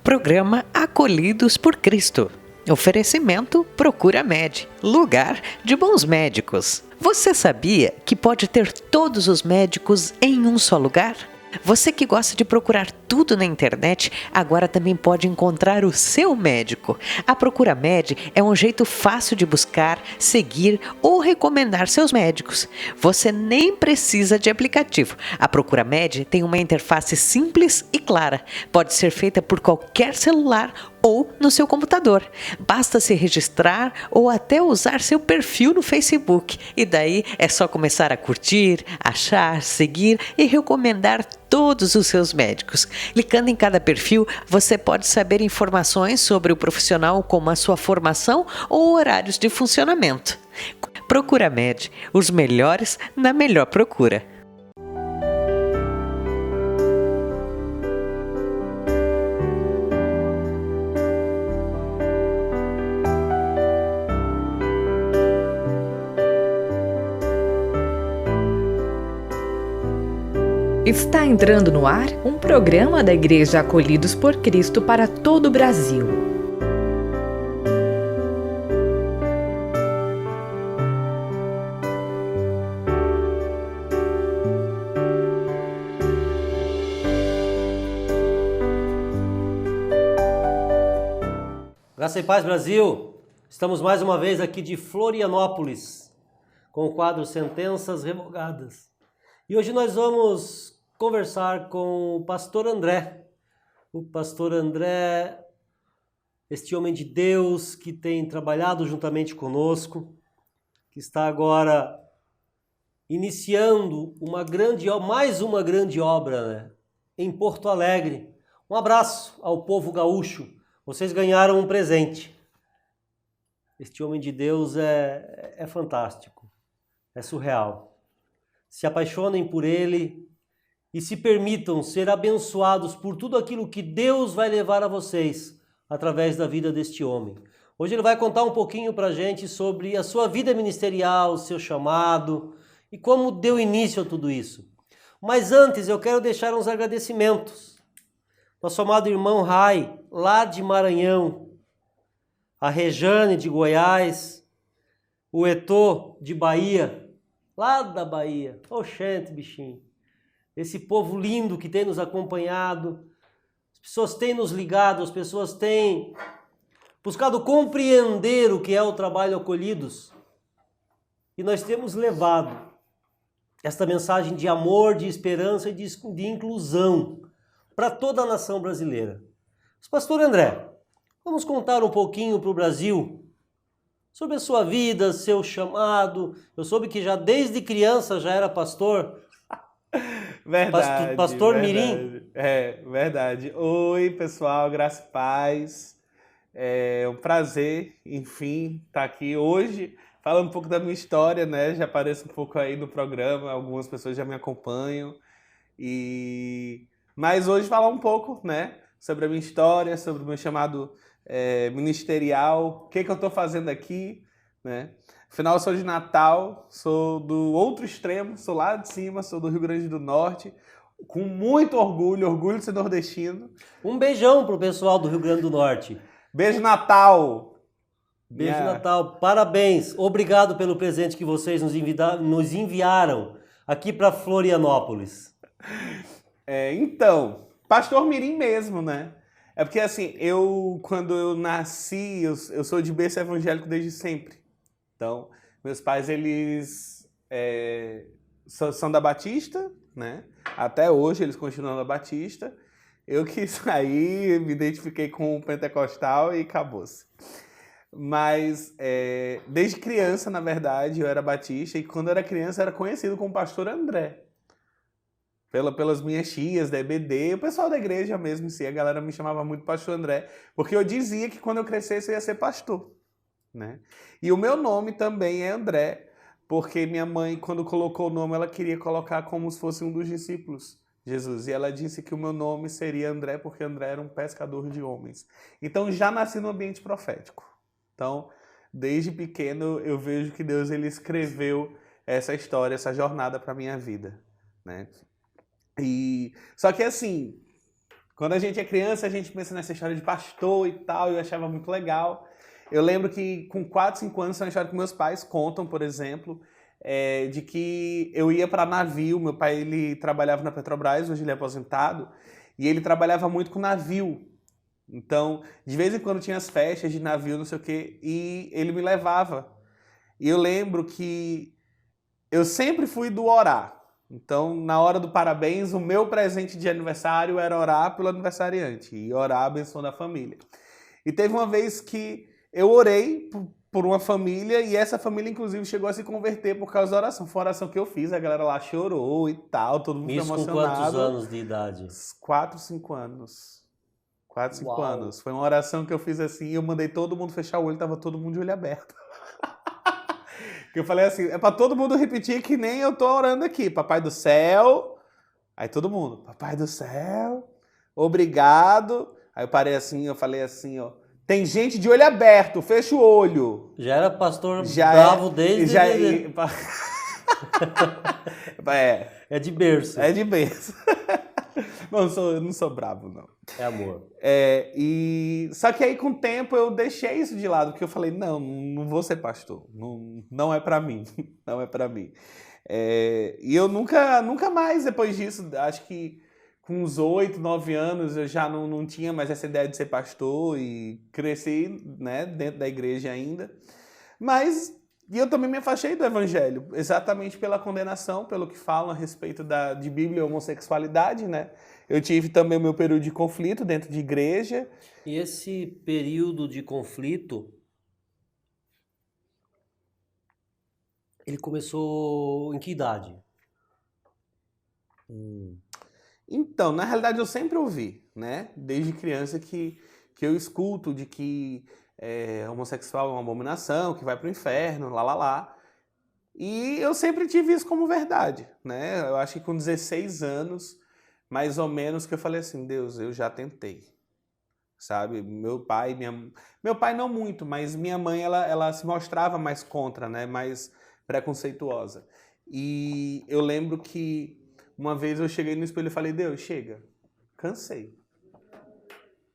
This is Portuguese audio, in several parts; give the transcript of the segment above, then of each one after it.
Programa Acolhidos por Cristo. Oferecimento Procura Med, lugar de bons médicos. Você sabia que pode ter todos os médicos em um só lugar? Você que gosta de procurar tudo na internet, agora também pode encontrar o seu médico. A Procura Med é um jeito fácil de buscar, seguir ou recomendar seus médicos. Você nem precisa de aplicativo. A Procura Med tem uma interface simples e clara. Pode ser feita por qualquer celular ou no seu computador. Basta se registrar ou até usar seu perfil no Facebook. E daí é só começar a curtir, achar, seguir e recomendar todos os seus médicos. Clicando em cada perfil, você pode saber informações sobre o profissional, como a sua formação ou horários de funcionamento. Procura Med, os melhores na melhor procura. Está entrando no ar um programa da Igreja Acolhidos por Cristo para todo o Brasil. Graça e paz, Brasil! Estamos mais uma vez aqui de Florianópolis, com o quadro Sentenças Revogadas. E hoje nós vamos conversar com o pastor André. O pastor André, este homem de Deus que tem trabalhado juntamente conosco, que está agora iniciando mais uma grande obra, né, em Porto Alegre. Um abraço ao povo gaúcho. Vocês ganharam um presente. Este homem de Deus é fantástico, é surreal. Se apaixonem por ele e se permitam ser abençoados por tudo aquilo que Deus vai levar a vocês através da vida deste homem. Hoje ele vai contar um pouquinho para a gente sobre a sua vida ministerial, o seu chamado e como deu início a tudo isso. Mas antes eu quero deixar uns agradecimentos. Nosso amado irmão Rai, lá de Maranhão, a Rejane de Goiás, o Etô de Bahia, lá da Bahia. Oxente, bichinho. Esse povo lindo que tem nos acompanhado, as pessoas têm nos ligado, as pessoas têm buscado compreender o que é o trabalho Acolhidos. E nós temos levado esta mensagem de amor, de esperança e de inclusão para toda a nação brasileira. Mas, pastor André, vamos contar um pouquinho para o Brasil sobre a sua vida, seu chamado. Eu soube que já desde criança já era pastor. Verdade. Pastor verdade. Mirim. É, verdade. Oi, pessoal, graça e paz. É um prazer, enfim, estar aqui hoje falando um pouco da minha história, né? Já apareço um pouco aí no programa, algumas pessoas já me acompanham. Mas hoje falar um pouco, né, sobre a minha história, sobre o meu chamado ministerial, o que eu estou fazendo aqui, né? Afinal, eu sou de Natal, sou do outro extremo, sou lá de cima, sou do Rio Grande do Norte, com muito orgulho de ser nordestino. Um beijão pro pessoal do Rio Grande do Norte. Beijo, Natal! Beijo, Natal. Parabéns. Obrigado pelo presente que vocês nos enviaram aqui para Florianópolis. Então, pastor Mirim mesmo, né? É porque assim, quando eu nasci, eu sou de berço evangélico desde sempre. Então, meus pais, eles são da Batista, né? Até hoje eles continuam da Batista. Eu quis sair, me identifiquei com o pentecostal e acabou-se. Mas desde criança, na verdade, eu era batista e quando eu era criança eu era conhecido como pastor André. Pelas minhas tias da EBD, o pessoal da igreja mesmo em si, a galera me chamava muito pastor André, porque eu dizia que quando eu crescesse eu ia ser pastor, né? E o meu nome também é André, porque minha mãe, quando colocou o nome, ela queria colocar como se fosse um dos discípulos de Jesus. E ela disse que o meu nome seria André, porque André era um pescador de homens. Então já nasci no ambiente profético. Então, desde pequeno, eu vejo que Deus ele escreveu essa história, essa jornada para minha vida, né? Só que assim, Quando a gente é criança, a gente pensa nessa história de pastor e tal, e eu achava muito legal. Eu lembro que com 4, 5 anos, foi uma história que meus pais contam, por exemplo, de que eu ia para navio. Meu pai, ele trabalhava na Petrobras, hoje ele é aposentado, e ele trabalhava muito com navio. Então, de vez em quando tinha as festas de navio, não sei o quê, e ele me levava. E eu lembro que eu sempre fui do orar. Então, na hora do parabéns, o meu presente de aniversário era orar pelo aniversariante e orar abençoando a família. E teve uma vez que eu orei por uma família e essa família, inclusive, chegou a se converter por causa da oração. Foi a oração que eu fiz, a galera lá chorou e tal, todo mundo foi Isso com emocionado. quantos anos de idade? 4, 5 anos. 4, 5 Uau. anos. Foi uma oração que eu fiz assim, eu mandei todo mundo fechar o olho, tava todo mundo de olho aberto. Que eu falei assim, é pra todo mundo repetir que nem eu tô orando aqui. Papai do céu. Aí todo mundo, papai do céu, obrigado. Aí eu parei assim, eu falei assim, ó. Tem gente de olho aberto, fecha o olho. Já era pastor Já bravo desde... já É de berço. É de berço. Não, eu não sou bravo, não. É amor. Só que aí com o tempo eu deixei isso de lado, porque eu falei, não vou ser pastor, não é pra mim, não é pra mim. E eu nunca mais depois disso, acho que com uns 8, 9 anos eu já não tinha mais essa ideia de ser pastor e cresci, né, dentro da igreja ainda. E eu também me afastei do evangelho, exatamente pela condenação, pelo que falam a respeito de Bíblia e homossexualidade, né? Eu tive também o meu período de conflito dentro de igreja. E esse período de conflito, ele começou em que idade? Então, na realidade, eu sempre ouvi, né? Desde criança que eu escuto de que homossexual é uma abominação, que vai pro inferno, lá. E eu sempre tive isso como verdade, né? Eu acho que com 16 anos, mais ou menos, que eu falei assim, Deus, eu já tentei, sabe? Meu pai não muito, mas minha mãe, ela se mostrava mais contra, né? Mais preconceituosa. E eu lembro que uma vez eu cheguei no espelho e falei, Deus, chega, cansei.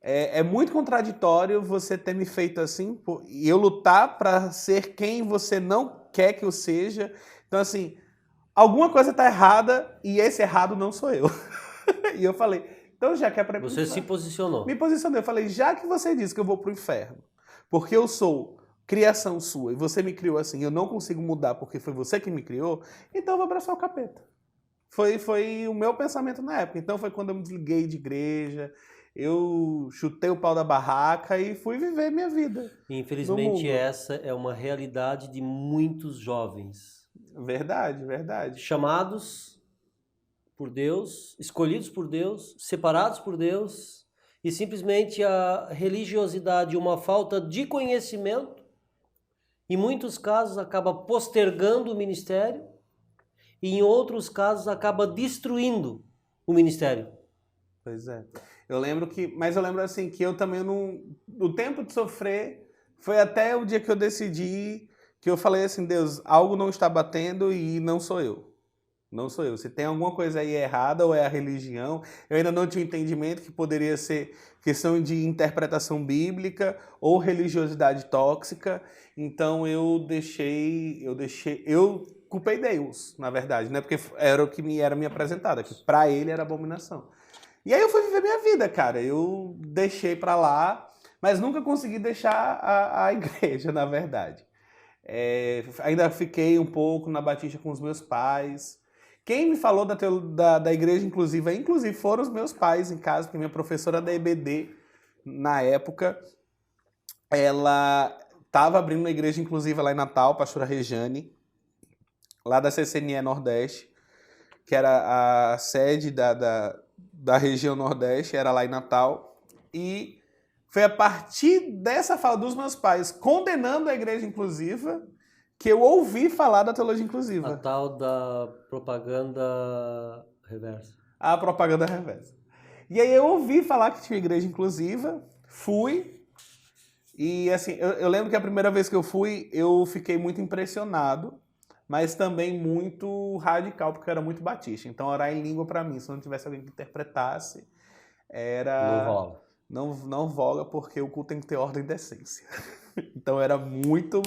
É muito contraditório você ter me feito assim e eu lutar para ser quem você não quer que eu seja. Então, assim, alguma coisa tá errada e esse errado não sou eu. E eu falei, então já que é para Você se posicionou. Me posicionei. Eu falei, já que você disse que eu vou pro inferno, porque eu sou criação sua e você me criou assim, eu não consigo mudar porque foi você que me criou, então eu vou abraçar o capeta. Foi o meu pensamento na época. Então foi quando eu me desliguei de igreja, eu chutei o pau da barraca e fui viver minha vida. Infelizmente essa é uma realidade de muitos jovens. Verdade. Chamados por Deus, escolhidos por Deus, separados por Deus, e simplesmente a religiosidade, uma falta de conhecimento, em muitos casos acaba postergando o ministério e em outros casos acaba destruindo o ministério. Pois é. Mas eu lembro assim que eu também o tempo de sofrer foi até o dia que eu decidi, que eu falei assim, Deus, algo não está batendo e não sou eu. Não sou eu. Se tem alguma coisa aí errada ou é a religião, eu ainda não tinha entendimento que poderia ser questão de interpretação bíblica ou religiosidade tóxica. Então eu culpei Deus, na verdade, né? Porque era o que era me apresentado, que para ele era abominação. E aí eu fui viver minha vida, cara. Eu deixei pra lá, mas nunca consegui deixar a igreja, na verdade. Ainda fiquei um pouco na Batista com os meus pais. Quem me falou da igreja inclusive foram os meus pais em casa, porque minha professora da EBD, na época, ela estava abrindo uma igreja inclusiva lá em Natal, pastora Rejane, lá da CCNE Nordeste, que era a sede da região Nordeste, era lá em Natal, e foi a partir dessa fala dos meus pais, condenando a igreja inclusiva, que eu ouvi falar da teologia inclusiva. A tal da propaganda reversa. A propaganda reversa. E aí eu ouvi falar que tinha igreja inclusiva, fui, e assim, eu lembro que a primeira vez que eu fui, eu fiquei muito impressionado, mas também muito radical, porque eu era muito batista. Então, orar em língua para mim, se não tivesse alguém que interpretasse, era... Não rola. Não voga porque o culto tem que ter ordem e decência. Então era muito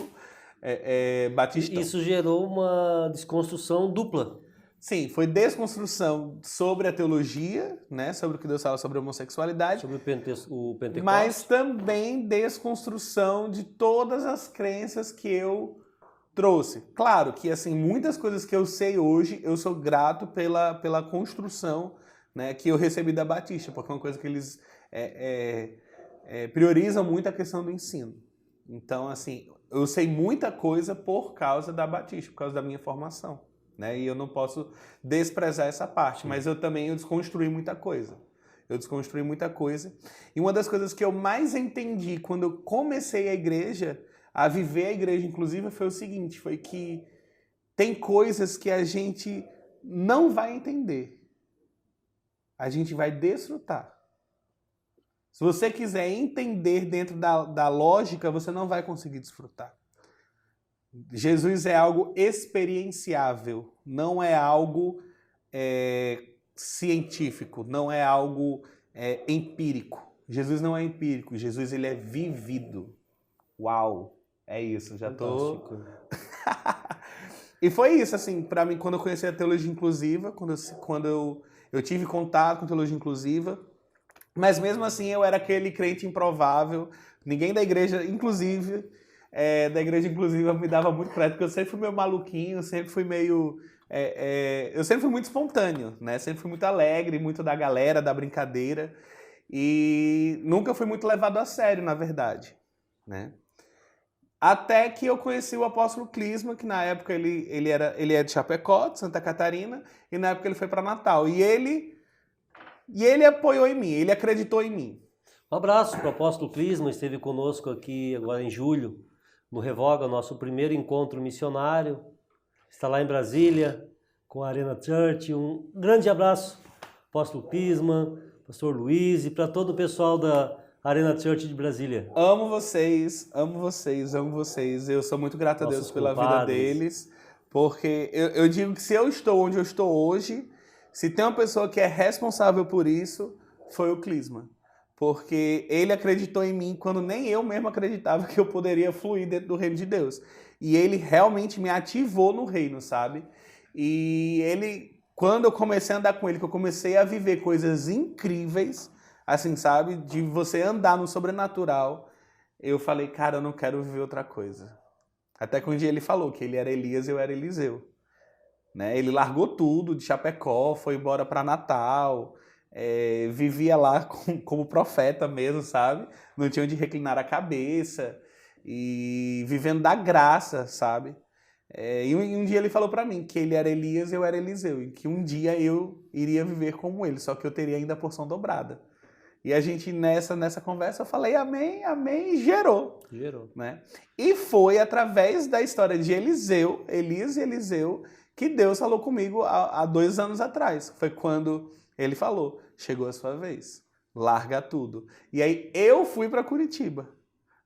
batistão. Isso gerou uma desconstrução dupla. Sim, foi desconstrução sobre a teologia, né? Sobre o que Deus fala sobre a homossexualidade. Sobre o Pentecostes. Mas também desconstrução de todas as crenças que eu trouxe. Claro que, assim, muitas coisas que eu sei hoje, eu sou grato pela construção, né, que eu recebi da Batista, porque é uma coisa que eles priorizam muito a questão do ensino. Então, assim, eu sei muita coisa por causa da Batista, por causa da minha formação, né? E eu não posso desprezar essa parte, mas eu desconstruí muita coisa. Eu desconstruí muita coisa. E uma das coisas que eu mais entendi quando eu comecei a igreja, a viver a igreja, inclusive, foi o seguinte, foi que tem coisas que a gente não vai entender. A gente vai desfrutar. Se você quiser entender dentro da lógica, você não vai conseguir desfrutar. Jesus é algo experienciável, não é algo científico, não é algo empírico. Jesus não é empírico, Jesus ele é vivido. Uau, é isso, já tô... E foi isso, assim, pra mim, quando eu conheci a teologia inclusiva, quando eu tive contato com a teologia inclusiva, mas mesmo assim eu era aquele crente improvável, ninguém da igreja, inclusive, me dava muito crédito, porque eu sempre fui meio maluquinho, sempre fui meio... eu sempre fui muito espontâneo, né? Sempre fui muito alegre, muito da galera, da brincadeira, e nunca fui muito levado a sério, na verdade, né? Até que eu conheci o apóstolo Clisma, que na época ele é de Chapecó, de Santa Catarina, e na época ele foi para Natal. E ele apoiou em mim, ele acreditou em mim. Um abraço para o apóstolo Clisma, esteve conosco aqui agora em julho, no Revoga, nosso primeiro encontro missionário. Está lá em Brasília, com a Arena Church. Um grande abraço, apóstolo Clisma, pastor Luiz e para todo o pessoal da Arena Church de Brasília. Amo vocês, amo vocês, amo vocês. Eu sou muito grato a Deus pela vida deles, porque eu digo que se eu estou onde eu estou hoje, se tem uma pessoa que é responsável por isso, foi o Clisma. Porque ele acreditou em mim quando nem eu mesmo acreditava que eu poderia fluir dentro do reino de Deus. E ele realmente me ativou no reino, sabe? E ele, quando eu comecei a andar com ele, que eu comecei a viver coisas incríveis, assim, sabe? De você andar no sobrenatural, eu falei, cara, eu não quero viver outra coisa. Até que um dia ele falou que ele era Elias e eu era Eliseu. Né? Ele largou tudo de Chapecó, foi embora para Natal, vivia lá como profeta mesmo, sabe? Não tinha onde reclinar a cabeça e vivendo da graça, sabe? E um dia ele falou para mim que ele era Elias e eu era Eliseu, e que um dia eu iria viver como ele, só que eu teria ainda a porção dobrada. E a gente, nessa conversa, eu falei amém, amém, e gerou. Né? E foi através da história de Elias e Eliseu, que Deus falou comigo há 2 anos atrás. Foi quando ele falou, chegou a sua vez, larga tudo. E aí eu fui para Curitiba.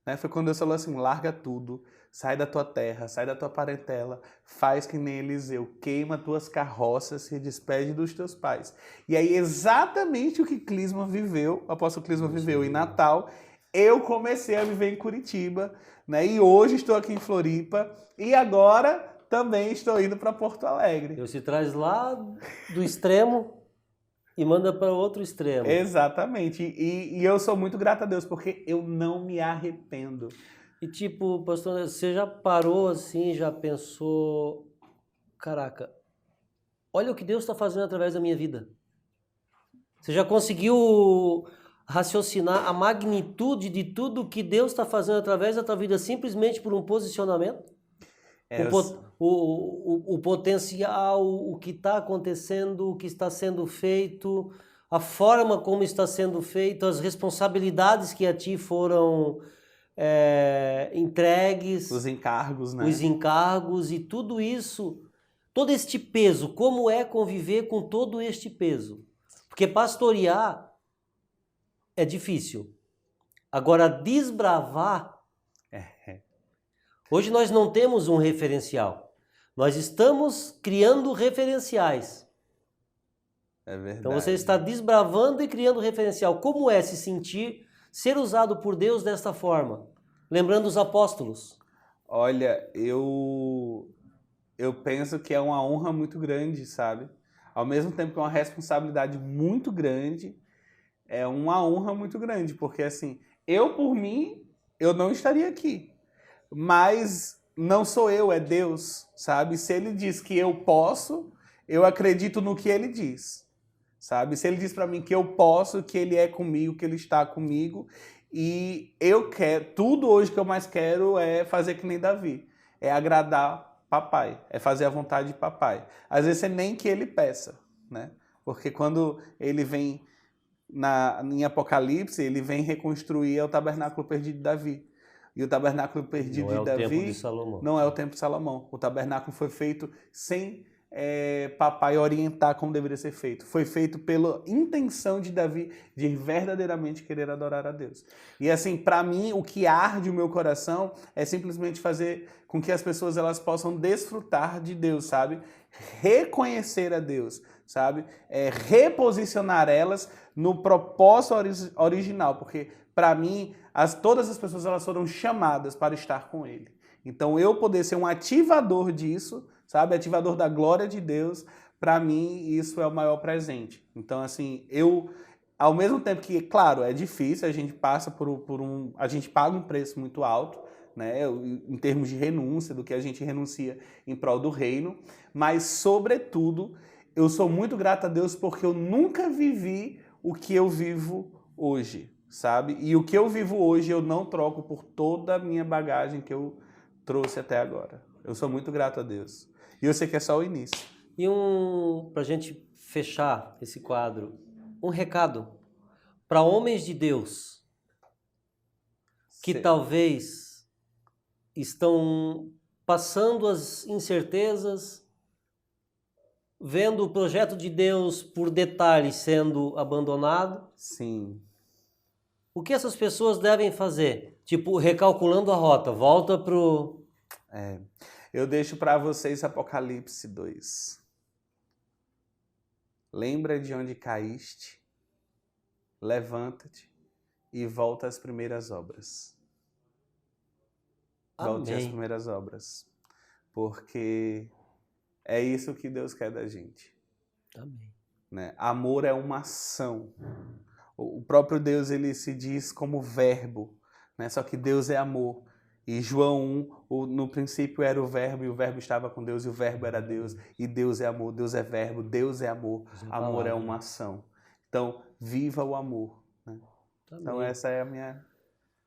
Né? Foi quando Deus falou assim, larga tudo, sai da tua terra, sai da tua parentela, faz que nem Eliseu, queima tuas carroças, se despede dos teus pais. E aí exatamente o que Clisma viveu, o apóstolo Clisma viveu em Natal, eu comecei a viver em Curitiba, né? E hoje estou aqui em Floripa, e agora também estou indo para Porto Alegre. Deus se traz lá do extremo e manda para outro extremo. Exatamente. E eu sou muito grato a Deus, porque eu não me arrependo. E tipo, pastor, você já parou assim, já pensou, caraca, olha o que Deus está fazendo através da minha vida. Você já conseguiu raciocinar a magnitude de tudo que Deus está fazendo através da tua vida simplesmente por um posicionamento? O potencial, o que está acontecendo, o que está sendo feito, a forma como está sendo feito, as responsabilidades que a ti foram entregues. Os encargos, né? Os encargos e tudo isso, todo este peso, como é conviver com todo este peso? Porque pastorear é difícil. Agora, desbravar... Hoje nós não temos um referencial. Nós estamos criando referenciais. É verdade. Então você está desbravando e criando referencial. Como é se sentir, ser usado por Deus desta forma? Lembrando os apóstolos. Olha, eu penso que é uma honra muito grande, sabe? Ao mesmo tempo que é uma responsabilidade muito grande, é uma honra muito grande, porque assim, eu por mim, eu não estaria aqui. Mas não sou eu, é Deus, sabe? Se ele diz que eu posso, eu acredito no que ele diz, sabe? Se ele diz para mim que eu posso, que ele é comigo, que ele está comigo, e eu quero, tudo hoje que eu mais quero é fazer que nem Davi, é agradar papai, é fazer a vontade de papai. Às vezes é nem que ele peça, né? Porque quando ele vem em Apocalipse, ele vem reconstruir o tabernáculo perdido de Davi. E o tabernáculo perdido de Davi Não é o templo de Salomão. Não é o templo de Salomão. O tabernáculo foi feito sem papai orientar como deveria ser feito. Foi feito pela intenção de Davi de verdadeiramente querer adorar a Deus. E assim, para mim, o que arde o meu coração é simplesmente fazer com que as pessoas elas possam desfrutar de Deus, sabe? Reconhecer a Deus, sabe? Reposicionar elas no propósito original, porque para mim, todas as pessoas elas foram chamadas para estar com Ele. Então, eu poder ser um ativador disso, sabe? Ativador da glória de Deus, para mim, isso é o maior presente. Então, assim, ao mesmo tempo que, claro, é difícil, a gente passa a gente paga um preço muito alto, né? Em termos de renúncia, do que a gente renuncia em prol do reino, mas, sobretudo, eu sou muito grato a Deus porque eu nunca vivi o que eu vivo hoje, sabe? E o que eu vivo hoje eu não troco por toda a minha bagagem que eu trouxe até agora. Eu sou muito grato a Deus. E eu sei que é só o início. E pra gente fechar esse quadro, um recado para homens de Deus que talvez estão passando as incertezas, vendo o projeto de Deus por detalhes sendo abandonado. Sim. O que essas pessoas devem fazer? Tipo, recalculando a rota, volta pro... Eu deixo para vocês Apocalipse 2. Lembra de onde caíste, levanta-te e volta às primeiras obras. Volte às primeiras obras. Porque é isso que Deus quer da gente. Amém. Né? Amor é uma ação. O próprio Deus ele se diz como verbo, né? Só que Deus é amor. E João 1, no princípio era o verbo, e o verbo estava com Deus, e o verbo era Deus, e Deus é amor, Deus é verbo, Deus é amor, amor é uma ação. Então, viva o amor. Né? Então, essa é a minha...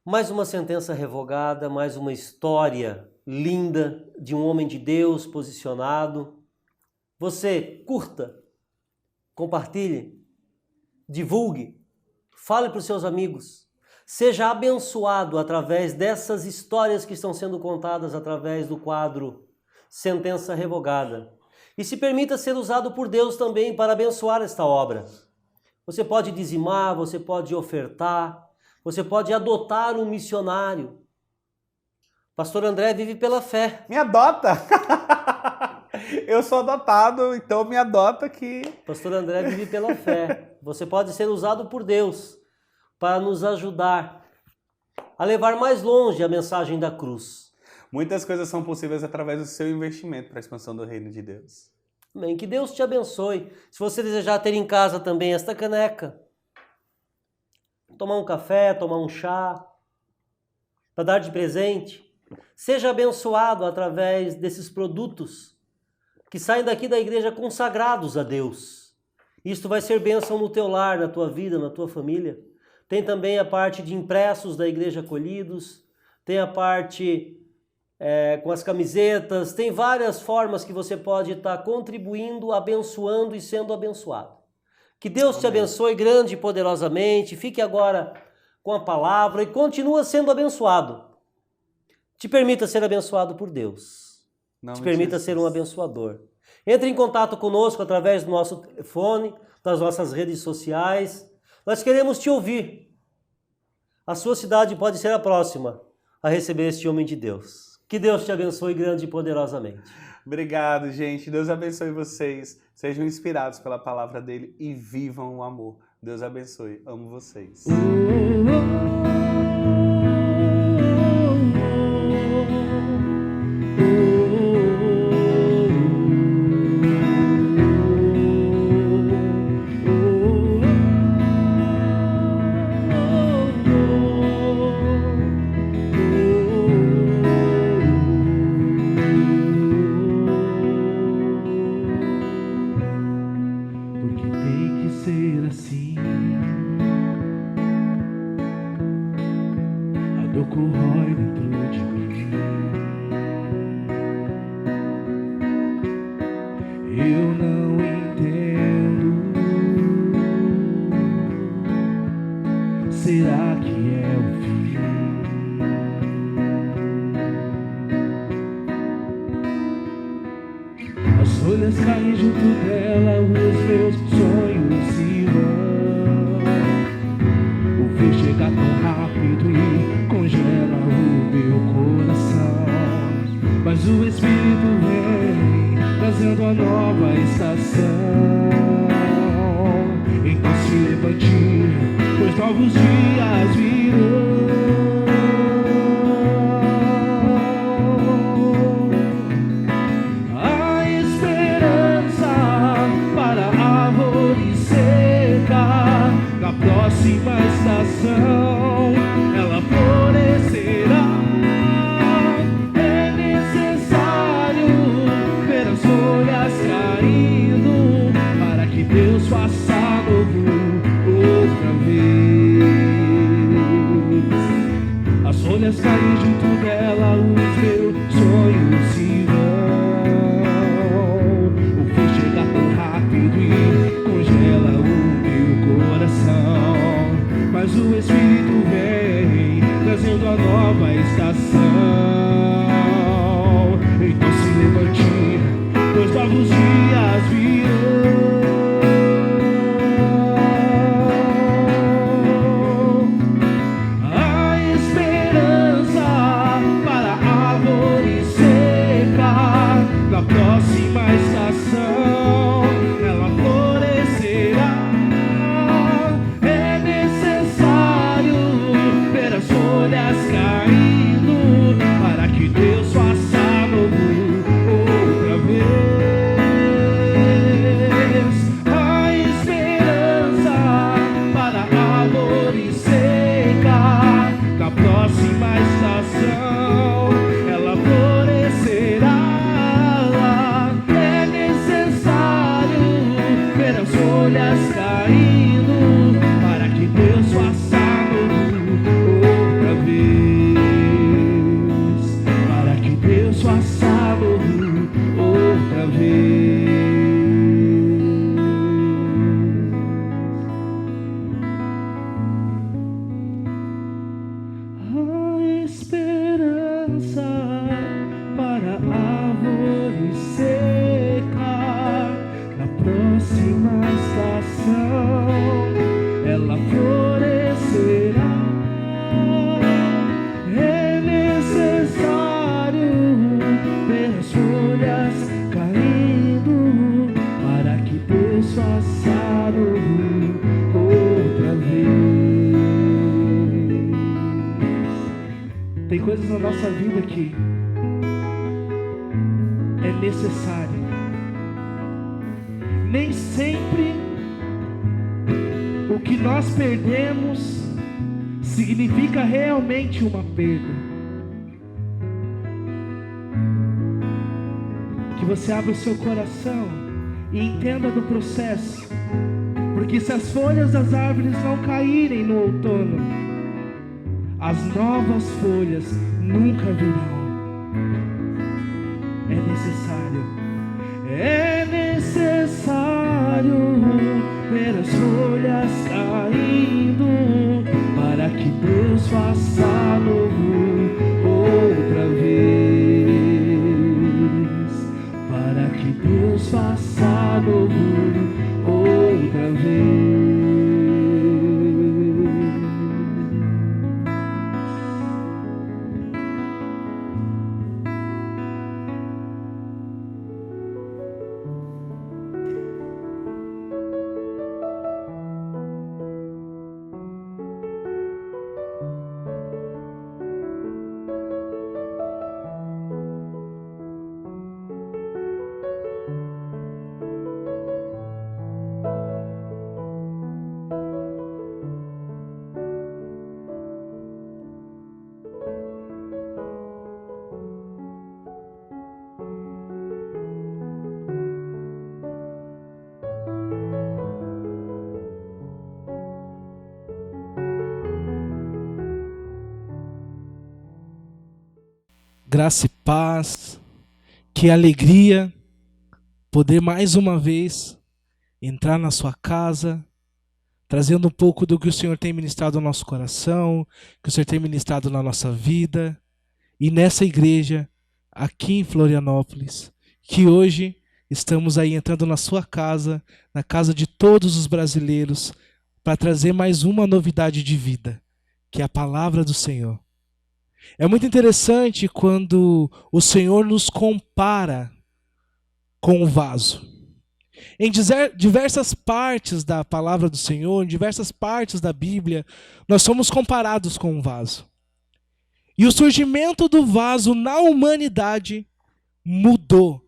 Mais uma sentença revogada, mais uma história linda de um homem de Deus posicionado. Você curta, compartilhe, divulgue, fale para os seus amigos. Seja abençoado através dessas histórias que estão sendo contadas através do quadro Sentença Revogada. E se permita ser usado por Deus também para abençoar esta obra. Você pode dizimar, você pode ofertar, você pode adotar um missionário. Pastor André vive pela fé. Me adota! Eu sou adotado, então me adota que... Pastor André vive pela fé. Você pode ser usado por Deus para nos ajudar a levar mais longe a mensagem da cruz. Muitas coisas são possíveis através do seu investimento para a expansão do reino de Deus. Amém. Que Deus te abençoe. Se você desejar ter em casa também esta caneca, tomar um café, tomar um chá, para dar de presente, seja abençoado através desses produtos que saem daqui da igreja consagrados a Deus. Isto vai ser bênção no teu lar, na tua vida, na tua família. Tem também a parte de impressos da Igreja Acolhidos, tem a parte com as camisetas, tem várias formas que você pode estar contribuindo, abençoando e sendo abençoado. Que Deus te abençoe grande e poderosamente, fique agora com a palavra e continua sendo abençoado. Te permita ser abençoado por Deus. Te permita ser um abençoador. Entre em contato conosco através do nosso telefone, das nossas redes sociais. Nós queremos te ouvir. A sua cidade pode ser a próxima a receber este homem de Deus. Que Deus te abençoe grande e poderosamente. Obrigado, gente. Deus abençoe vocês. Sejam inspirados pela palavra dele e vivam o amor. Deus abençoe. Amo vocês. Porque tem que ser assim. A dor corrói dentro de mim. Eu não entendo. Será que é o fim? As folhas caem junto dela, os meus sonhos se vão. O fim chega tão rápido e congela o meu coração. Mas o Espírito vem, trazendo a nova estação. Então se levante, pois novos dias virão. Na próxima estação ela florescerá. É necessário ver as folhas caindo para que Deus faça novo outra vez. As folhas caem junto dela, os meus sonhos se vão. O fim chega tão rápido e congela o coração, mas o Espírito vem, trazendo a nova estação. Então se levante, pois novos dias virão. A esperança para a árvore seca, na próxima estação ela florescerá. Folhas caindo para que Deus faça novo outra vez. A esperança para a árvore seca, na próxima estação ela florescerá. É necessário ver as folhas caindo para que Deus faça para que Deus faça novo outra vez. A esperança para a árvore seca, na próxima estação ela florescerá. Caindo para que Deus faça novo outra vez. Tem coisas na nossa vida que é necessário. Nem sempre o que nós perdemos significa realmente uma perda. Que você abra o seu coração e entenda do processo, porque se as folhas das árvores não caírem no outono, as novas folhas nunca virão. É necessário ver as folhas caindo para que Deus faça novo outra vez. Para que Deus faça novo outra vez. Graça e paz, que alegria poder mais uma vez entrar na sua casa, trazendo um pouco do que o Senhor tem ministrado ao nosso coração, que o Senhor tem ministrado na nossa vida, e nessa igreja, aqui em Florianópolis, que hoje estamos aí entrando na sua casa, na casa de todos os brasileiros, para trazer mais uma novidade de vida, que é a palavra do Senhor. É muito interessante quando o Senhor nos compara com o vaso. Em diversas partes da palavra do Senhor, em diversas partes da Bíblia, nós somos comparados com um vaso. E o surgimento do vaso na humanidade mudou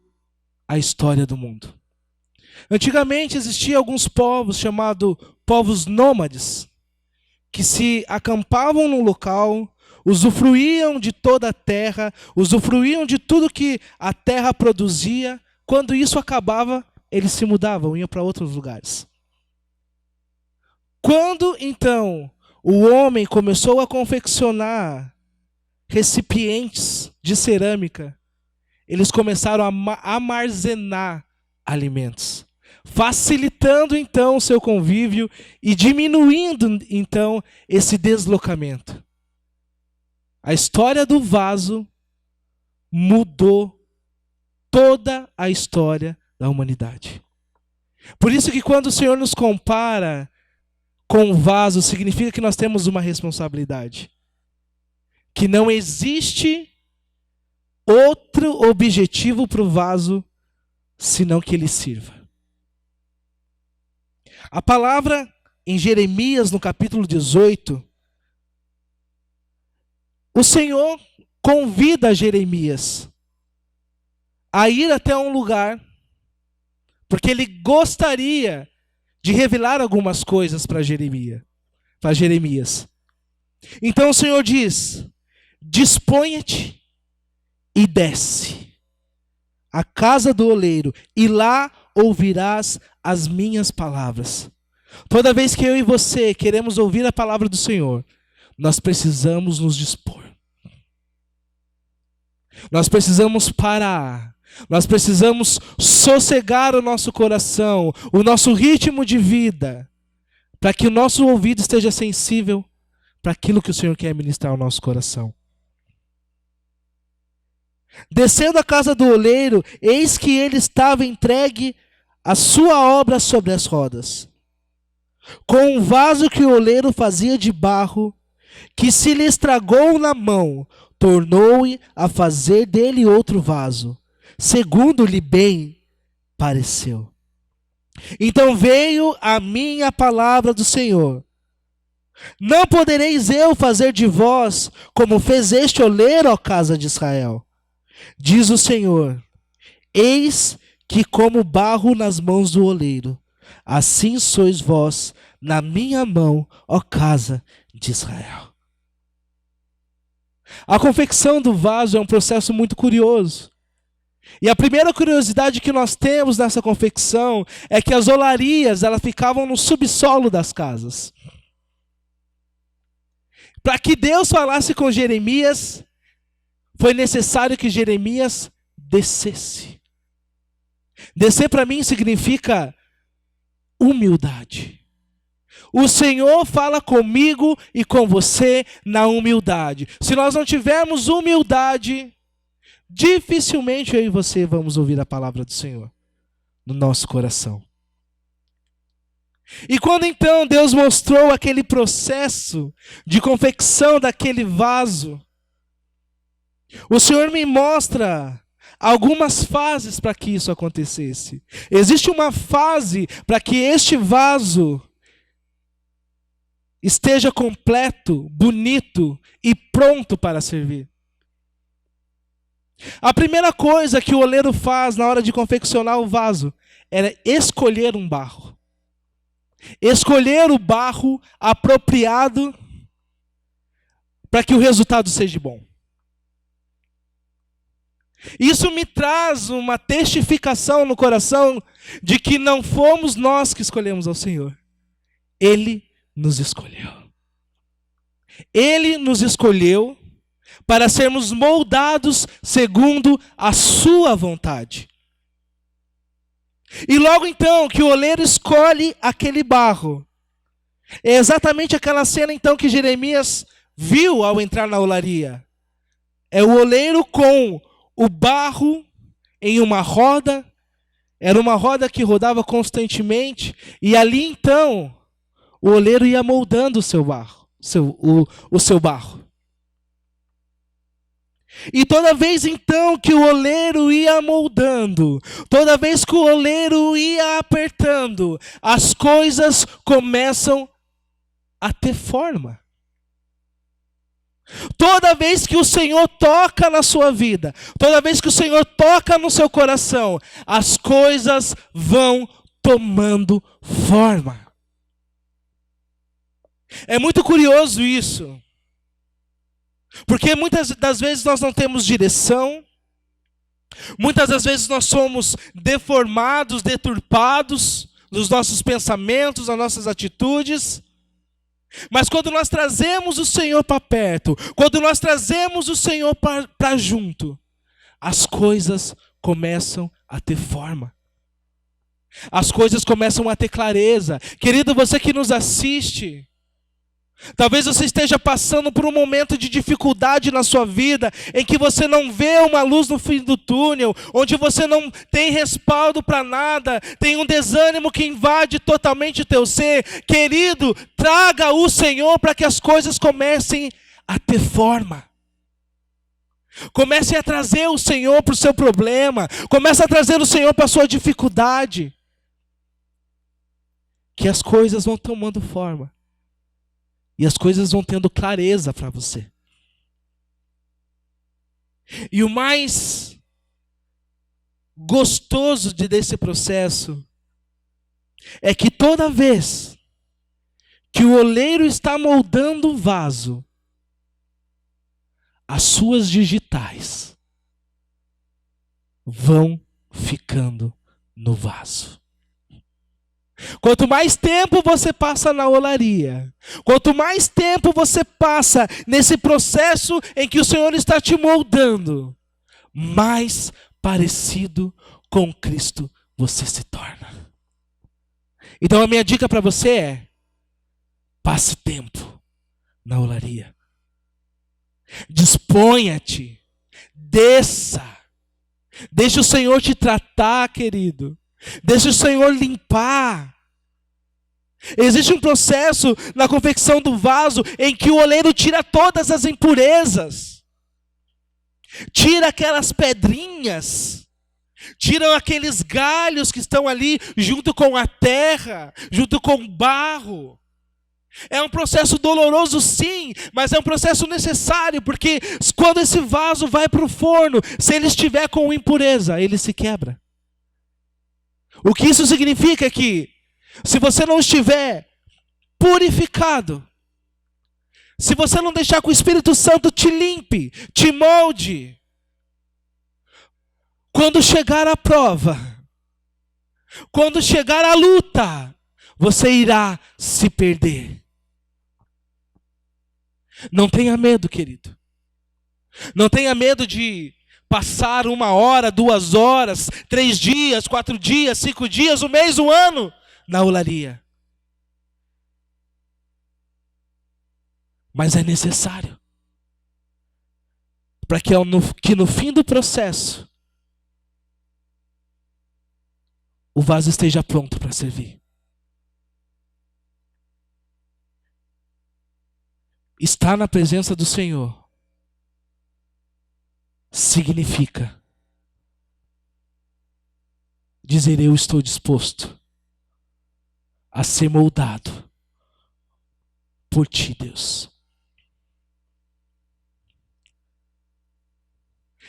a história do mundo. Antigamente existiam alguns povos chamados povos nômades, que se acampavam num local, usufruíam de toda a terra, usufruíam de tudo que a terra produzia. Quando isso acabava, eles se mudavam, iam para outros lugares. Quando, então, o homem começou a confeccionar recipientes de cerâmica, eles começaram a armazenar alimentos, facilitando, então, o seu convívio e diminuindo, então, esse deslocamento. A história do vaso mudou toda a história da humanidade. Por isso que quando o Senhor nos compara com o vaso, significa que nós temos uma responsabilidade. Que não existe outro objetivo para o vaso, senão que ele sirva. A palavra em Jeremias, no capítulo 18, o Senhor convida Jeremias a ir até um lugar, porque ele gostaria de revelar algumas coisas para Jeremias. Então o Senhor diz: disponha-te e desce à casa do oleiro, e lá ouvirás as minhas palavras. Toda vez que eu e você queremos ouvir a palavra do Senhor, nós precisamos nos dispor. Nós precisamos parar. Nós precisamos sossegar o nosso coração, o nosso ritmo de vida, para que o nosso ouvido esteja sensível para aquilo que o Senhor quer ministrar ao nosso coração. Descendo à casa do oleiro, eis que ele estava entregue a sua obra sobre as rodas, com um vaso que o oleiro fazia de barro, que se lhe estragou na mão, tornou-o a fazer dele outro vaso, segundo lhe bem pareceu. Então veio a mim a palavra do Senhor: não podereis eu fazer de vós como fez este oleiro, ó casa de Israel? Diz o Senhor: eis que como barro nas mãos do oleiro, assim sois vós na minha mão, ó casa de Israel. A confecção do vaso é um processo muito curioso. E a primeira curiosidade que nós temos nessa confecção é que as olarias, elas ficavam no subsolo das casas. Para que Deus falasse com Jeremias, foi necessário que Jeremias descesse. Descer para mim significa humildade. O Senhor fala comigo e com você na humildade. Se nós não tivermos humildade, dificilmente eu e você vamos ouvir a palavra do Senhor no nosso coração. E quando então Deus mostrou aquele processo de confecção daquele vaso, o Senhor me mostra algumas fases para que isso acontecesse. Existe uma fase para que este vaso esteja completo, bonito e pronto para servir. A primeira coisa que o oleiro faz na hora de confeccionar o vaso era escolher um barro. Escolher o barro apropriado para que o resultado seja bom. Isso me traz uma testificação no coração de que não fomos nós que escolhemos ao Senhor. Ele nos escolheu. Ele nos escolheu para sermos moldados segundo a sua vontade. E logo então que o oleiro escolhe aquele barro, é exatamente aquela cena então que Jeremias viu ao entrar na olaria. É o oleiro com o barro em uma roda, era uma roda que rodava constantemente, e ali então o oleiro ia moldando o seu barro, o seu barro. E toda vez então que o oleiro ia moldando, toda vez que o oleiro ia apertando, as coisas começam a ter forma. Toda vez que o Senhor toca na sua vida, toda vez que o Senhor toca no seu coração, as coisas vão tomando forma. É muito curioso isso. Porque muitas das vezes nós não temos direção, muitas das vezes nós somos deformados, deturpados nos nossos pensamentos, nas nossas atitudes. Mas quando nós trazemos o Senhor para perto, quando nós trazemos o Senhor para junto, as coisas começam a ter forma. As coisas começam a ter clareza. Querido, você que nos assiste, talvez você esteja passando por um momento de dificuldade na sua vida, em que você não vê uma luz no fim do túnel, onde você não tem respaldo para nada, tem um desânimo que invade totalmente o teu ser. Querido, traga o Senhor para que as coisas comecem a ter forma. Comece a trazer o Senhor para o seu problema, comece a trazer o Senhor para a sua dificuldade, que as coisas vão tomando forma. E as coisas vão tendo clareza para você. E o mais gostoso desse processo é que toda vez que o oleiro está moldando o vaso, as suas digitais vão ficando no vaso. Quanto mais tempo você passa na olaria, quanto mais tempo você passa nesse processo em que o Senhor está te moldando, mais parecido com Cristo você se torna. Então a minha dica para você é: passe tempo na olaria. Disponha-te, desça. Deixa o Senhor te tratar, querido. Deixa o Senhor limpar. Existe um processo na confecção do vaso em que o oleiro tira todas as impurezas. Tira aquelas pedrinhas. Tira aqueles galhos que estão ali junto com a terra, junto com o barro. É um processo doloroso, sim, mas é um processo necessário, porque quando esse vaso vai para o forno, se ele estiver com impureza, ele se quebra. O que isso significa é que, se você não estiver purificado, se você não deixar que o Espírito Santo te limpe, te molde, quando chegar a prova, quando chegar a luta, você irá se perder. Não tenha medo, querido. Não tenha medo de passar 1 hora, 2 horas, 3 dias, 4 dias, 5 dias, 1 mês, 1 ano na olaria. Mas é necessário para que no fim do processo o vaso esteja pronto para servir. Estar na presença do Senhor significa dizer: eu estou disposto a ser moldado por ti, Deus.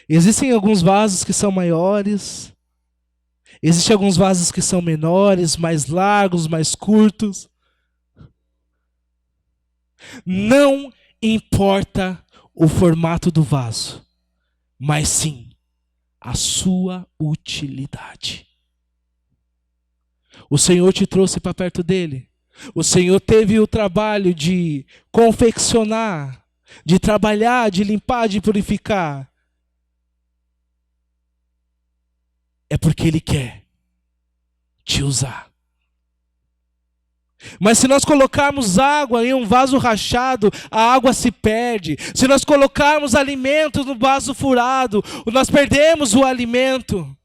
Existem alguns vasos que são maiores, existem alguns vasos que são menores, mais largos, mais curtos. Não importa o formato do vaso, mas sim a sua utilidade. O Senhor te trouxe para perto dele. O Senhor teve o trabalho de confeccionar, de trabalhar, de limpar, de purificar, é porque Ele quer te usar. Mas se nós colocarmos água em um vaso rachado, a água se perde. Se nós colocarmos alimento no vaso furado, nós perdemos o alimento.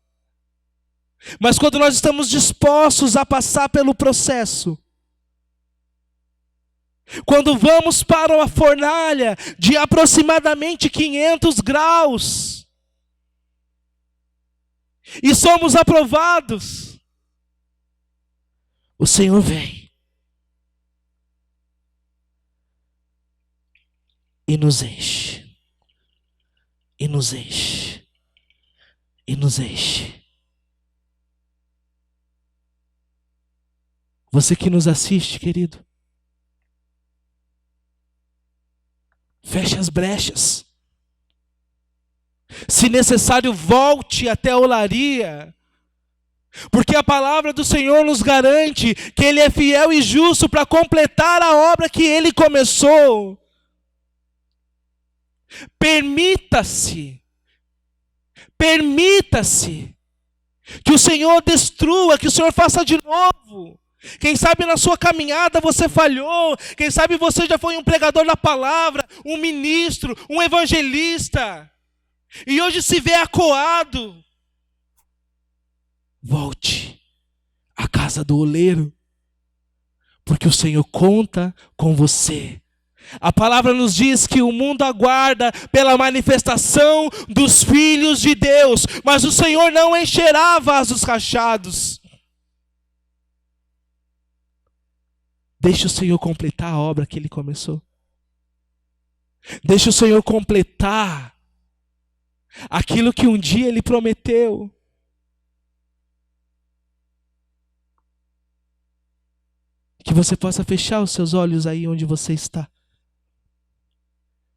Mas quando nós estamos dispostos a passar pelo processo, quando vamos para uma fornalha de aproximadamente 500 graus, e somos aprovados, o Senhor vem e nos enche, e nos enche, e nos enche. Você que nos assiste, querido, feche as brechas. Se necessário, volte até a olaria, porque a palavra do Senhor nos garante que Ele é fiel e justo para completar a obra que Ele começou. Permita-se que o Senhor destrua, que o Senhor faça de novo. Quem sabe na sua caminhada você falhou, quem sabe você já foi um pregador da palavra, um ministro, um evangelista, e hoje se vê acuado. Volte à casa do oleiro, porque o Senhor conta com você. A palavra nos diz que o mundo aguarda pela manifestação dos filhos de Deus, mas o Senhor não encherá vasos rachados. Deixe o Senhor completar a obra que Ele começou. Deixe o Senhor completar aquilo que um dia Ele prometeu. Que você possa fechar os seus olhos aí onde você está.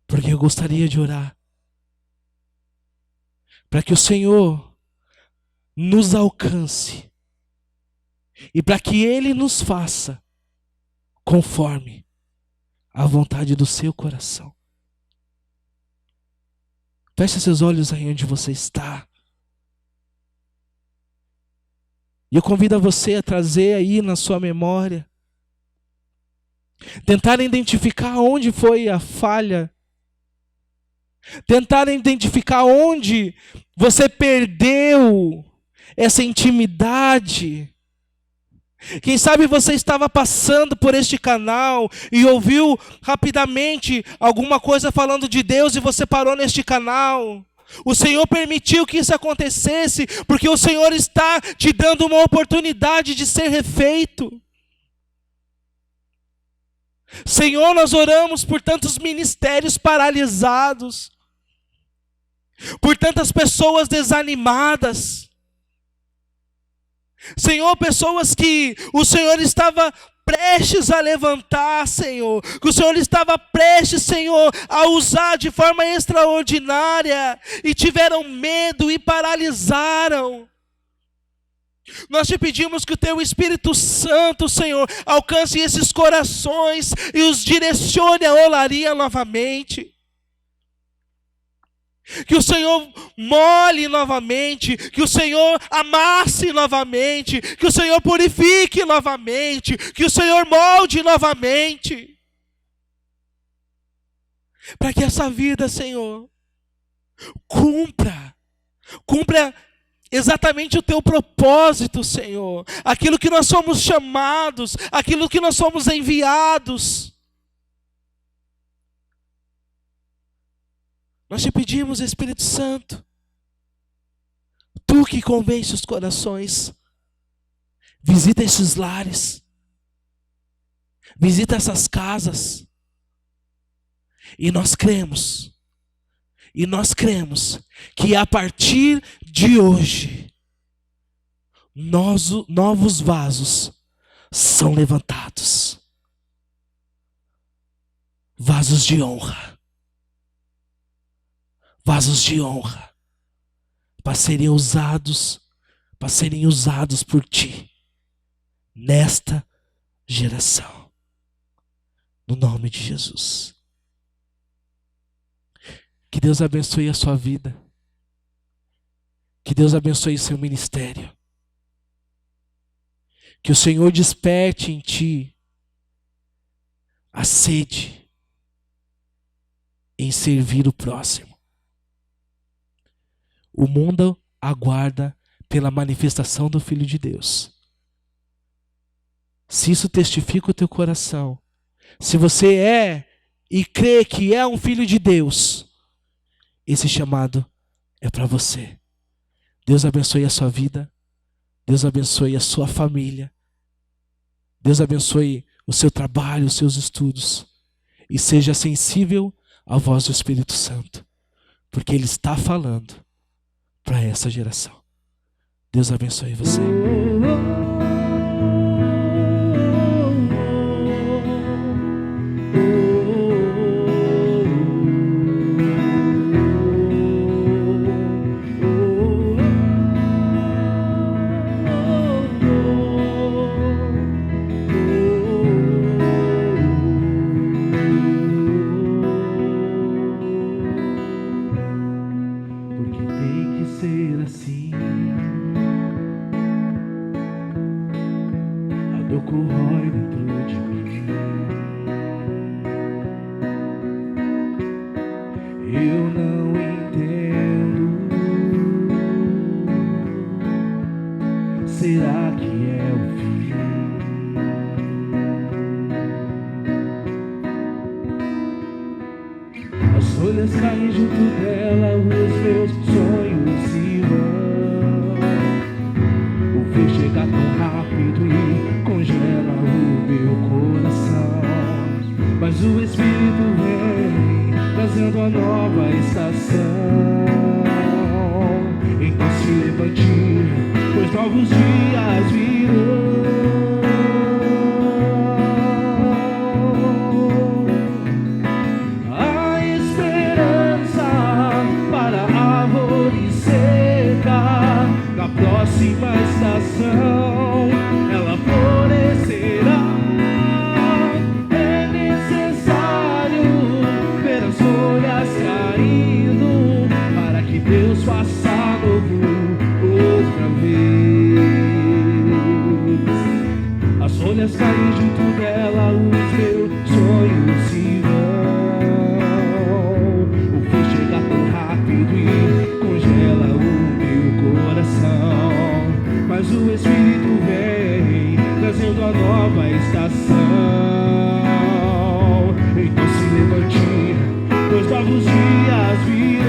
Porque eu gostaria de orar para que o Senhor nos alcance e para que Ele nos faça conforme a vontade do seu coração. Feche seus olhos aí onde você está. E eu convido a você a trazer aí na sua memória, tentar identificar onde foi a falha, tentar identificar onde você perdeu essa intimidade. Quem sabe você estava passando por este canal e ouviu rapidamente alguma coisa falando de Deus e você parou neste canal. O Senhor permitiu que isso acontecesse porque o Senhor está te dando uma oportunidade de ser refeito. Senhor, nós oramos por tantos ministérios paralisados, por tantas pessoas desanimadas. Senhor, pessoas que o Senhor estava prestes a levantar, Senhor, que o Senhor estava prestes, Senhor, a usar de forma extraordinária e tiveram medo e paralisaram. Nós te pedimos que o Teu Espírito Santo, Senhor, alcance esses corações e os direcione a olaria novamente. Que o Senhor molhe novamente, que o Senhor amasse novamente, que o Senhor purifique novamente, que o Senhor molde novamente. Para que essa vida, Senhor, cumpra exatamente o Teu propósito, Senhor. Aquilo que nós somos chamados, aquilo que nós somos enviados. Nós te pedimos, Espírito Santo, Tu que convence os corações, visita esses lares, visita essas casas, e nós cremos que a partir de hoje, novos vasos são levantados, vasos de honra, para serem usados por Ti, nesta geração, no nome de Jesus. Que Deus abençoe a sua vida. Que Deus abençoe o seu ministério. Que o Senhor desperte em ti a sede em servir o próximo. O mundo aguarda pela manifestação do Filho de Deus. Se isso testifica o teu coração, se você é e crê que é um filho de Deus, esse chamado é para você. Deus abençoe a sua vida. Deus abençoe a sua família. Deus abençoe o seu trabalho, os seus estudos. E seja sensível à voz do Espírito Santo, porque Ele está falando para essa geração. Deus abençoe você. Porque tem que ser assim. A dor corrói dentro de mim. Eu não entendo. Será que é o fim? As folhas caem junto dela, os meus sonhos se vão. O frio chega tão rápido e congela o meu coração. Mas o Espírito vem, trazendo a nova estação. Então se levante, pois novos dias virão. A esperança para a árvore seca, na próxima estação ela florescerá. É necessário ver as folhas caindo para que Deus faça novo outra vez. As folhas caem junto dela, os meus sonhos se vão. O frio chega tão rápido e congela o meu coração. Mas o Espírito vem, trazendo a nova estação. Então se levante, pois novos dias virão.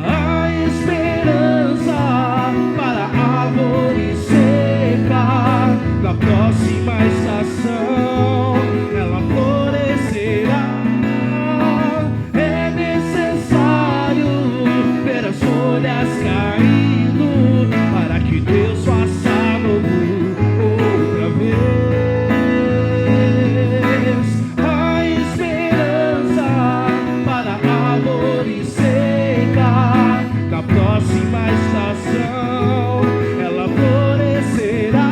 A esperança para a árvore seca, na próxima estação ela florescerá. É necessário ver as folhas caindo para que Deus faça novo outra vez. A esperança para a árvore seca, na próxima estação ela florescerá.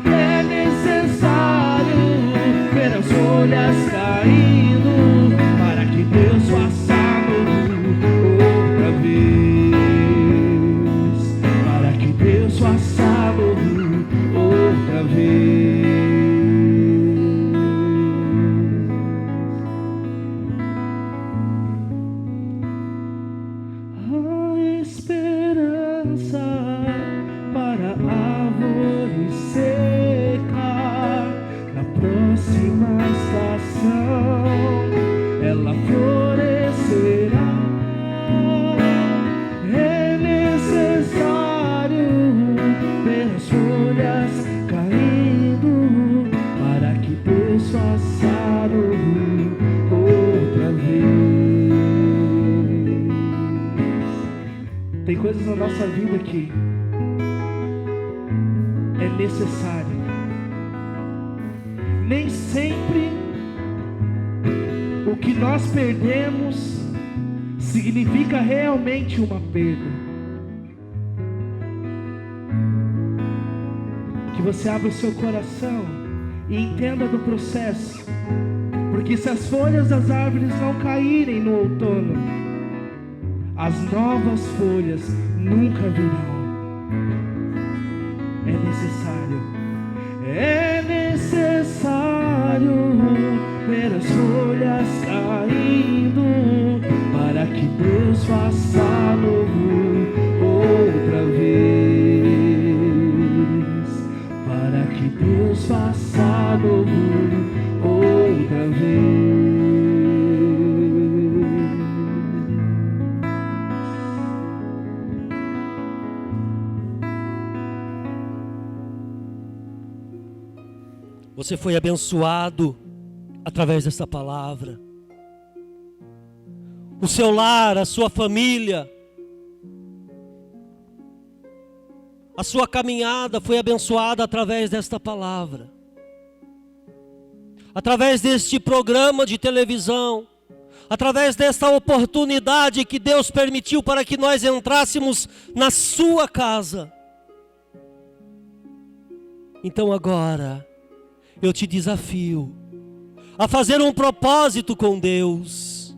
É necessário ver as folhas caindo para que Deus faça novo outra vez. Para que Deus faça novo outra vez. A esperança para a árvore seca, na próxima estação ela florescerá. É necessário ver as folhas caindo para que Deus faça novo outra vez. Tem coisas na nossa vida que é necessário. Nem sempre o que nós perdemos significa realmente uma perda. Que você abra o seu coração e entenda do processo, porque se as folhas das árvores não caírem no outono, as novas folhas nunca virão. É necessário ver as folhas caindo para que Deus faça novo outra vez, para que Deus faça novo outra vez. Você foi abençoado através dessa palavra. O seu lar, a sua família, a sua caminhada foi abençoada através desta palavra. Através deste programa de televisão, através desta oportunidade que Deus permitiu para que nós entrássemos na sua casa. Então agora, eu te desafio a fazer um propósito com Deus,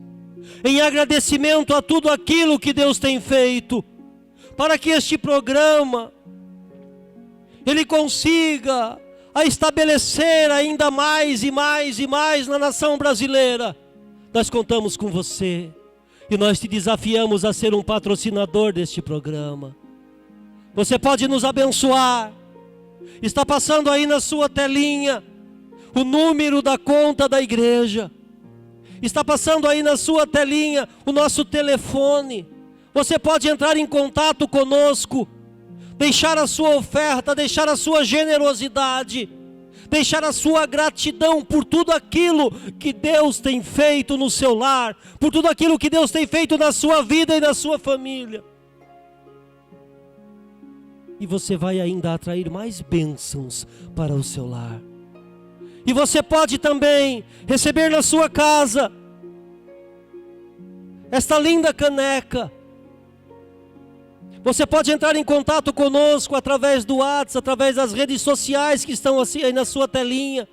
em agradecimento a tudo aquilo que Deus tem feito, para que este programa, ele consiga a estabelecer ainda mais e mais e mais na nação brasileira. Nós contamos com você, e nós te desafiamos a ser um patrocinador deste programa. Você pode nos abençoar. Está passando aí na sua telinha o número da conta da igreja. Está passando aí na sua telinha o nosso telefone. Você pode entrar em contato conosco, deixar a sua oferta, deixar a sua generosidade, deixar a sua gratidão por tudo aquilo que Deus tem feito no seu lar, por tudo aquilo que Deus tem feito na sua vida e na sua família. E você vai ainda atrair mais bênçãos para o seu lar. E você pode também receber na sua casa esta linda caneca. Você pode entrar em contato conosco através do WhatsApp, através das redes sociais que estão assim aí na sua telinha.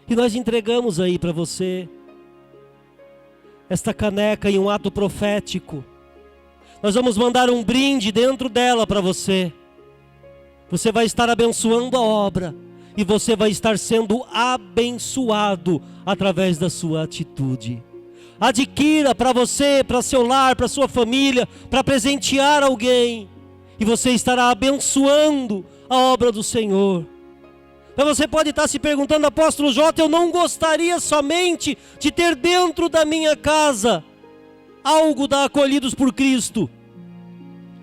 E nós entregamos aí para você esta caneca em um ato profético. Nós vamos mandar um brinde dentro dela para você. Você vai estar abençoando a obra. E você vai estar sendo abençoado através da sua atitude. Adquira para você, para seu lar, para sua família, para presentear alguém. E você estará abençoando a obra do Senhor. Então você pode estar se perguntando, apóstolo Jota, eu não gostaria somente de ter dentro da minha casa algo da Acolhidos por Cristo.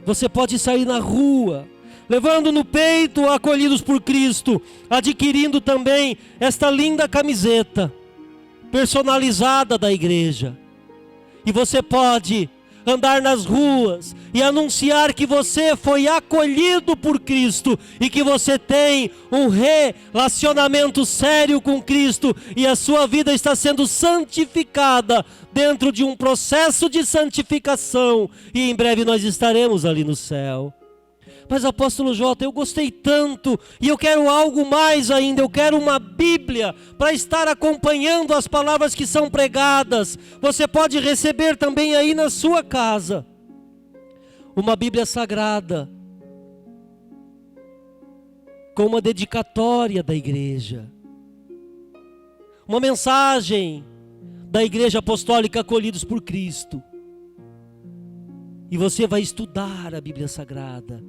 Você pode sair na rua, levando no peito Acolhidos por Cristo, adquirindo também esta linda camiseta personalizada da igreja. E você pode andar nas ruas e anunciar que você foi acolhido por Cristo e que você tem um relacionamento sério com Cristo e a sua vida está sendo santificada dentro de um processo de santificação, e em breve nós estaremos ali no céu. Mas apóstolo Jota, eu gostei tanto e eu quero algo mais ainda, eu quero uma Bíblia para estar acompanhando as palavras que são pregadas. Você pode receber também aí na sua casa uma Bíblia sagrada com uma dedicatória da igreja, uma mensagem da Igreja Apostólica Acolhidos por Cristo. E você vai estudar a Bíblia Sagrada.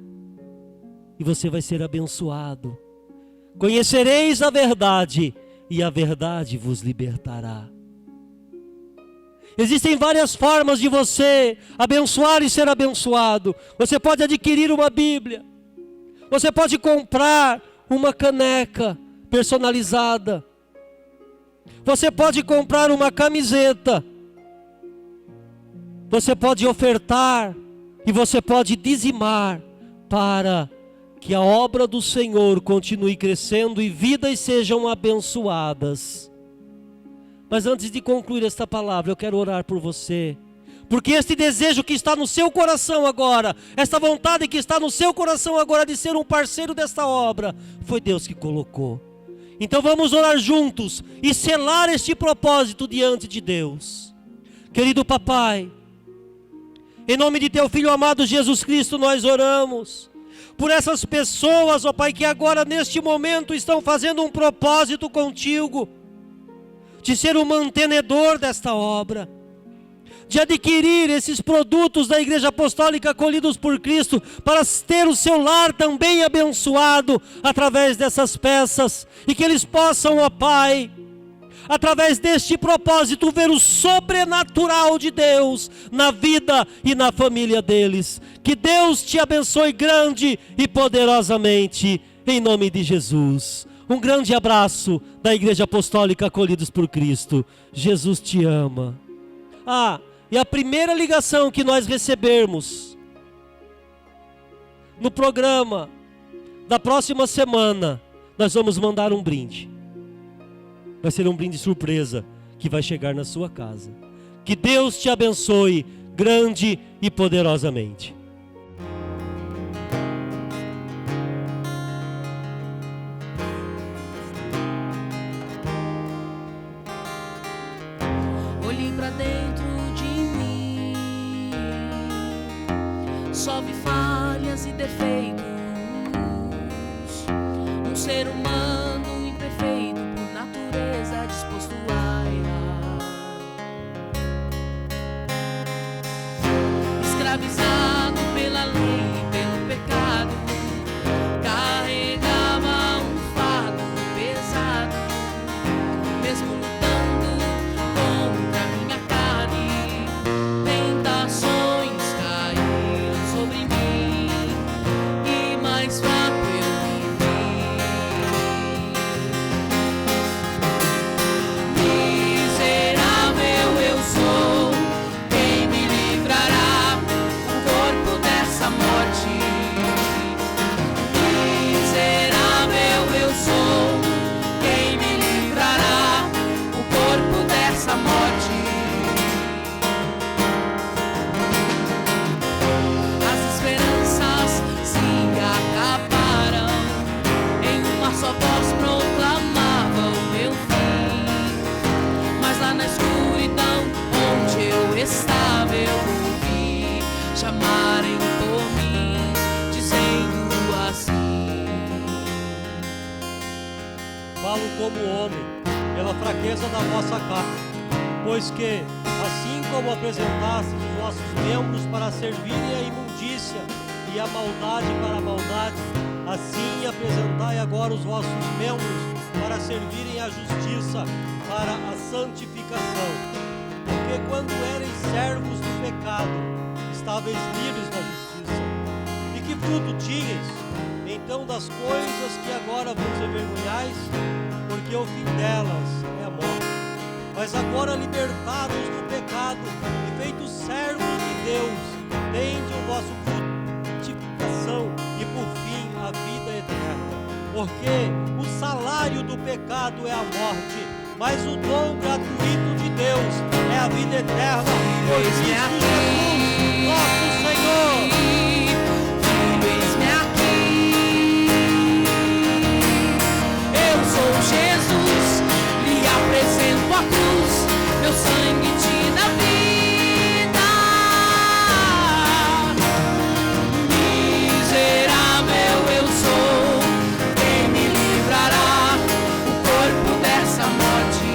E você vai ser abençoado. Conhecereis a verdade, e a verdade vos libertará. Existem várias formas de você abençoar e ser abençoado. Você pode adquirir uma Bíblia. Você pode comprar uma caneca personalizada. Você pode comprar uma camiseta. Você pode ofertar e você pode dizimar para que a obra do Senhor continue crescendo e vidas sejam abençoadas. Mas antes de concluir esta palavra, eu quero orar por você. Porque este desejo que está no seu coração agora, esta vontade que está no seu coração agora de ser um parceiro desta obra, foi Deus que colocou. Então vamos orar juntos e selar este propósito diante de Deus. Querido papai, em nome de teu Filho amado Jesus Cristo, nós oramos por essas pessoas, ó Pai, que agora neste momento estão fazendo um propósito contigo, de ser o mantenedor desta obra, de adquirir esses produtos da Igreja Apostólica Acolhidos por Cristo, para ter o seu lar também abençoado através dessas peças, e que eles possam, ó Pai, através deste propósito, ver o sobrenatural de Deus na vida e na família deles. Que Deus te abençoe grande e poderosamente, em nome de Jesus. Um grande abraço da Igreja Apostólica Acolhidos por Cristo. Jesus te ama. E a primeira ligação que nós recebermos no programa da próxima semana, nós vamos mandar um brinde. Vai ser um brinde surpresa que vai chegar na sua casa. Que Deus te abençoe grande e poderosamente. Olhe pra dentro de mim, só vi falhas e defeitos. Um ser humano imperfeito, por natureza disposto a errar, escravizado pela lei e pelo pecado, carregava um fardo pesado, mesmo lutando contra minha carne. Tentações caíram sobre mim e mais fraco eu me vi. Miserável eu sou, quem me livrará o corpo dessa morte? Miserável eu sou, quem me livrará o corpo dessa morte? As esperanças se acabaram, em uma só voz proclamavam meu fim. Mas lá na escuridão onde eu estava, eu ouvi chamarem por mim, dizendo assim: Falo como homem, pela fraqueza da vossa carne, pois que, assim como apresentastes os vossos membros para servirem à imundícia e à maldade para a maldade, assim apresentai agora os vossos membros para servirem à justiça, para a santificação. Porque quando erais servos do pecado, estáveis livres da justiça. E que fruto tinhais, então, das coisas que agora vos envergonhais? Porque o fim delas é a morte. Mas agora, libertados do pecado e feitos servos de Deus, tende o vosso fruto de santificação e por fim a vida eterna. Porque o salário do pecado é a morte, mas o dom gratuito de Deus é a vida eterna por Cristo Jesus, nosso Senhor. Eis-me aqui, eu sou Jesus, lhe apresento a cruz, meu sangue te dá vida. Miserável eu sou, quem me livrará o corpo dessa morte?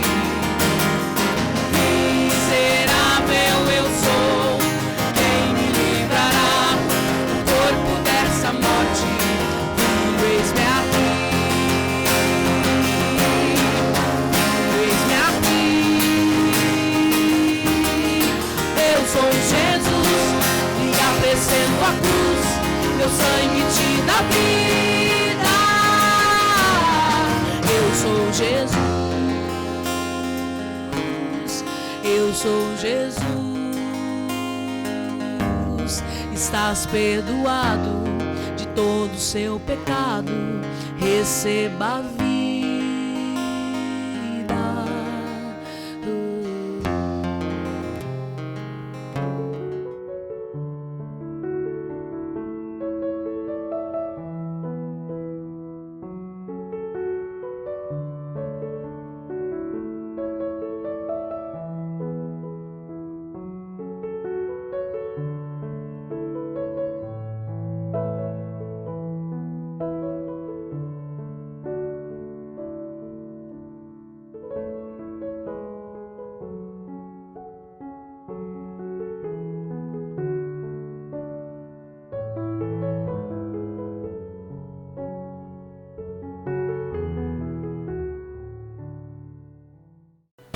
Miserável eu sou, quem me livrará o corpo dessa morte? Eis-me aqui, eis-me aqui, eu sou Jesus, lhe apresento a cruz, meu sangue te dá vida. Eu sou Jesus, eu sou Jesus, estás perdoado de todo o seu pecado, receba a vida.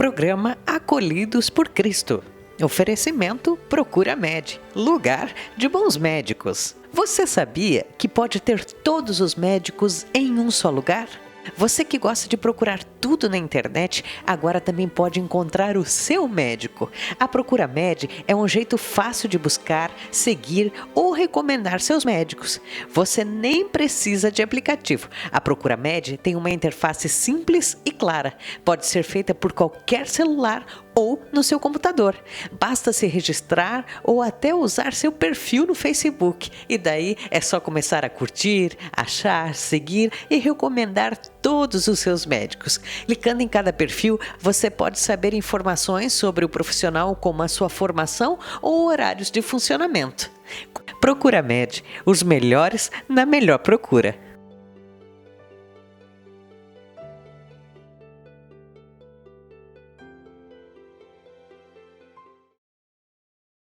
Programa Acolhidos por Cristo. Oferecimento Procura Med, lugar de bons médicos. Você sabia que pode ter todos os médicos em um só lugar? Você que gosta de procurar tudo na internet, agora também pode encontrar o seu médico. A Procura Med é um jeito fácil de buscar, seguir ou recomendar seus médicos. Você nem precisa de aplicativo. A Procura Med tem uma interface simples e clara. Pode ser feita por qualquer celular ou no seu computador. Basta se registrar ou até usar seu perfil no Facebook. E daí é só começar a curtir, achar, seguir e recomendar todos os seus médicos. Clicando em cada perfil, você pode saber informações sobre o profissional, como a sua formação ou horários de funcionamento. Procura Med, os melhores na melhor procura.